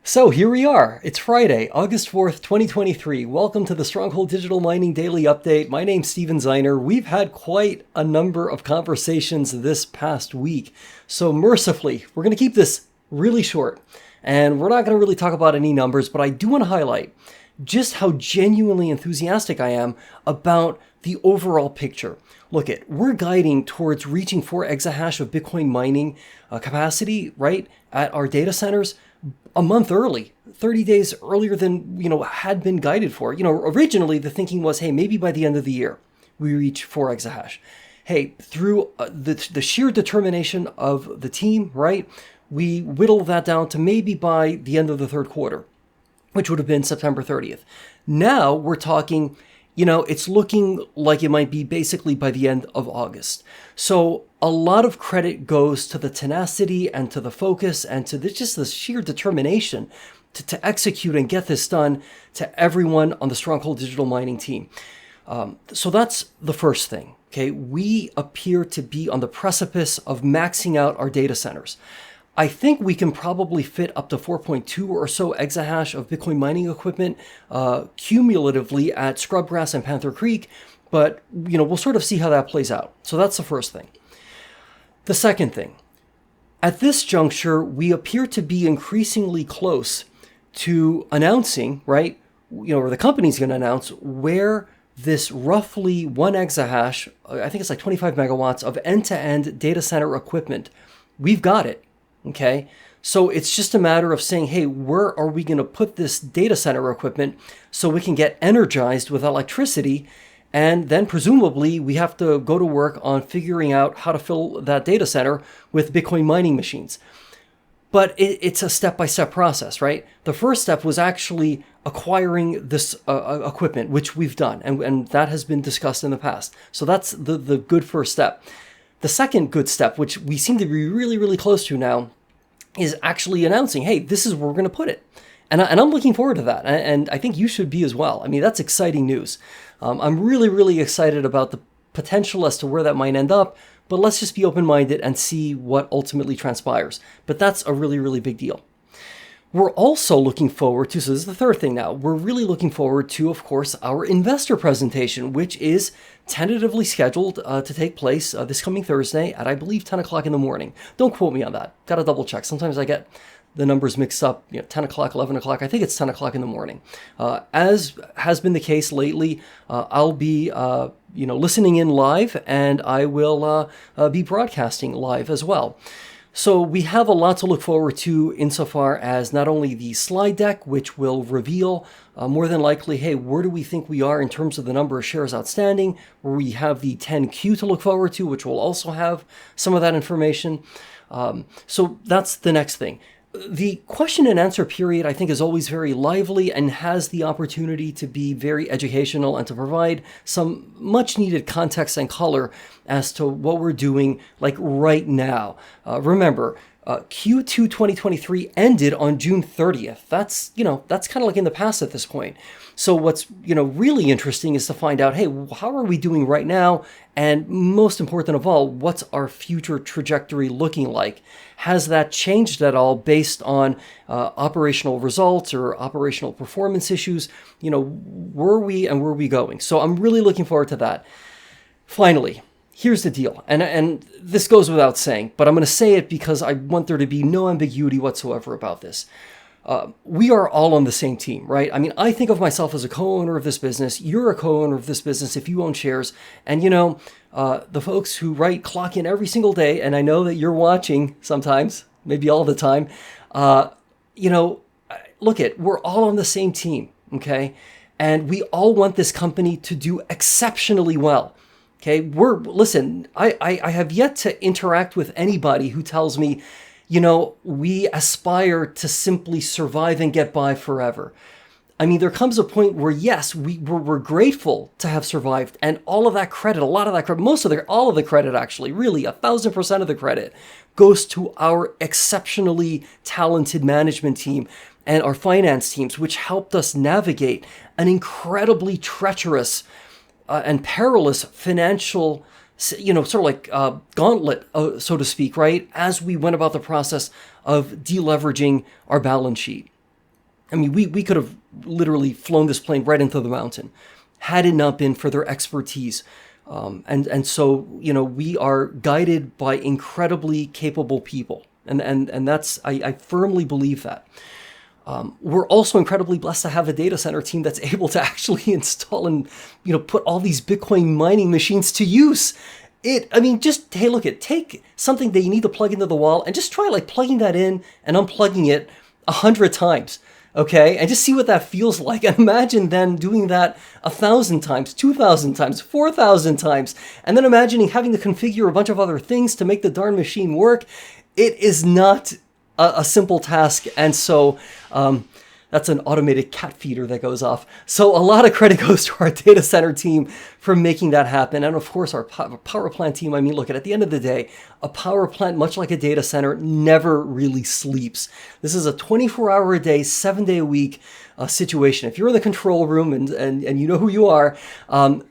So here we are. It's Friday, August 4th, 2023. Welcome to the Stronghold Digital Mining Daily Update. My name's Steven Zeiner. We've had quite a number of conversations this past week. So mercifully, we're going to keep this really short. And we're not going to really talk about any numbers, but I do want to highlight just how genuinely enthusiastic I am about the overall picture. We're guiding towards reaching 4 exahash of Bitcoin mining capacity, right, at our data centers a month early, 30 days earlier than, had been guided for. Originally the thinking was, hey, maybe by the end of the year, we reach 4 exahash. Hey, through the sheer determination of the team, right, we whittled that down to maybe by the end of the third quarter, which would have been September 30th. Now we're talking, it's looking like it might be basically by the end of August. So a lot of credit goes to the tenacity and to the focus and to just the sheer determination to execute and get this done to everyone on the Stronghold Digital Mining team. So that's the first thing. Okay, we appear to be on the precipice of maxing out our data centers. I think we can probably fit up to 4.2 or so exahash of Bitcoin mining equipment cumulatively at Scrubgrass and Panther Creek, but we'll sort of see how that plays out. So that's the first thing. The second thing, at this juncture, we appear to be increasingly close to announcing, right, or the company's going to announce where this roughly 1 exahash, I think it's like 25 megawatts of end-to-end data center equipment, we've got it. Okay, so it's just a matter of saying, hey, where are we going to put this data center equipment so we can get energized with electricity? And then presumably we have to go to work on figuring out how to fill that data center with Bitcoin mining machines. But it's a step-by-step process, right? The first step was actually acquiring this equipment, which we've done, and that has been discussed in the past. So that's the good first step. The second good step, which we seem to be really, really close to now, is actually announcing, hey, this is where we're going to put it. And I'm looking forward to that. And I think you should be as well. I mean, that's exciting news. I'm really, really excited about the potential as to where that might end up. But let's just be open-minded and see what ultimately transpires. But that's a really, really big deal. We're also looking forward to, so this is the third thing now, we're really looking forward to, of course, our investor presentation, which is tentatively scheduled to take place this coming Thursday at, I believe, 10 o'clock in the morning. Don't quote me on that. Got to double check. Sometimes I get the numbers mixed up, 10 o'clock, 11 o'clock. I think it's 10 o'clock in the morning. As has been the case lately, I'll be listening in live, and I will be broadcasting live as well. So we have a lot to look forward to insofar as not only the slide deck, which will reveal more than likely, hey, where do we think we are in terms of the number of shares outstanding, where we have the 10Q to look forward to, which will also have some of that information. So that's the next thing. The question and answer period, I think, is always very lively and has the opportunity to be very educational and to provide some much needed context and color as to what we're doing like right now. Remember, Q2 2023 ended on June 30th. That's kind of like in the past at this point. So what's, really interesting is to find out, hey, how are we doing right now? And most important of all, what's our future trajectory looking like? Has that changed at all based on operational results or operational performance issues? Where are we and where are we going? So I'm really looking forward to that. Finally, here's the deal, and this goes without saying, but I'm going to say it because I want there to be no ambiguity whatsoever about this. We are all on the same team, right? I mean, I think of myself as a co-owner of this business. You're a co-owner of this business if you own shares. And, the folks who clock in every single day, and I know that you're watching sometimes, maybe all the time, we're all on the same team, okay? And we all want this company to do exceptionally well. Okay, I have yet to interact with anybody who tells me, we aspire to simply survive and get by forever. I mean, there comes a point where, yes, we're grateful to have survived, and all of that credit, a lot of that credit, all of the credit actually, really 1,000% of the credit goes to our exceptionally talented management team and our finance teams, which helped us navigate an incredibly treacherous and perilous financial, gauntlet, so to speak, right? As we went about the process of deleveraging our balance sheet. I mean, we could have literally flown this plane right into the mountain had it not been for their expertise. And so, we are guided by incredibly capable people. And that's, I firmly believe that. We're also incredibly blessed to have a data center team that's able to actually install and, put all these Bitcoin mining machines to use. Hey, look, take something that you need to plug into the wall and just try like plugging that in and unplugging it 100 times. Okay, and just see what that feels like. And imagine then doing that 1,000 times, 2,000 times, 4,000 times, and then imagining having to configure a bunch of other things to make the darn machine work. It is not a simple task, and so that's an automated cat feeder that goes off. So a lot of credit goes to our data center team for making that happen. And of course, our power plant team. Look, at the end of the day, a power plant, much like a data center, never really sleeps. This is a 24-hour a day, 7-day a week situation. If you're in the control room and you know who you are,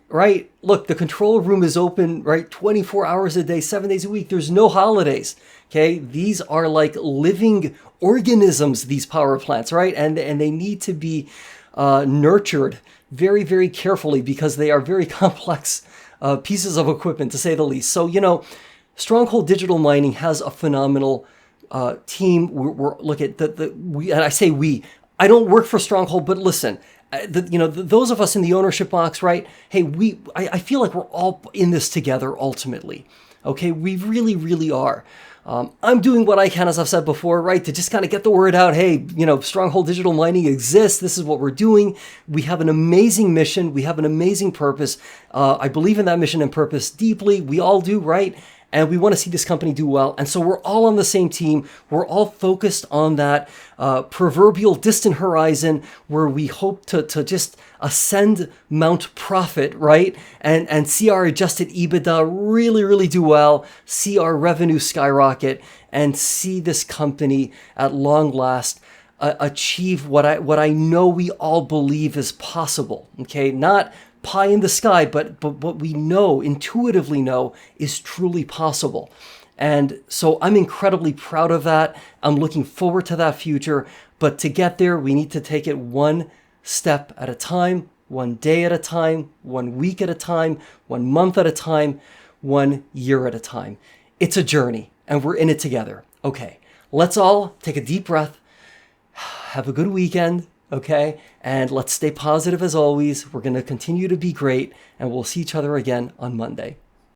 right? Look, the control room is open, right? 24 hours a day, 7 days a week. There's no holidays. Okay, these are like living organisms, these power plants, right? And they need to be nurtured very, very carefully because they are very complex pieces of equipment, to say the least. So, Stronghold Digital Mining has a phenomenal team. Look at we, and I say we. I don't work for Stronghold, but listen. Those of us in the ownership box, right? Hey, I feel like we're all in this together ultimately. Okay, we really, really are. I'm doing what I can, as I've said before, right, to just kind of get the word out. Hey, Stronghold Digital Mining exists. This is what we're doing. We have an amazing mission. We have an amazing purpose. I believe in that mission and purpose deeply. We all do, right? And we want to see this company do well. And so we're all on the same team. We're all focused on that proverbial distant horizon where we hope to just ascend Mount Profit, right? And see our adjusted EBITDA really, really do well, see our revenue skyrocket, and see this company at long last achieve what I know we all believe is possible, okay? Not pie in the sky, but what we intuitively know is truly possible. And so I'm incredibly proud of that. I'm looking forward to that future. But to get there, we need to take it one step at a time, one day at a time, 1 week at a time, 1 month at a time, 1 year at a time. It's a journey, and we're in it together. Okay, let's all take a deep breath, have a good weekend, okay? And let's stay positive as always. We're going to continue to be great, and we'll see each other again on Monday.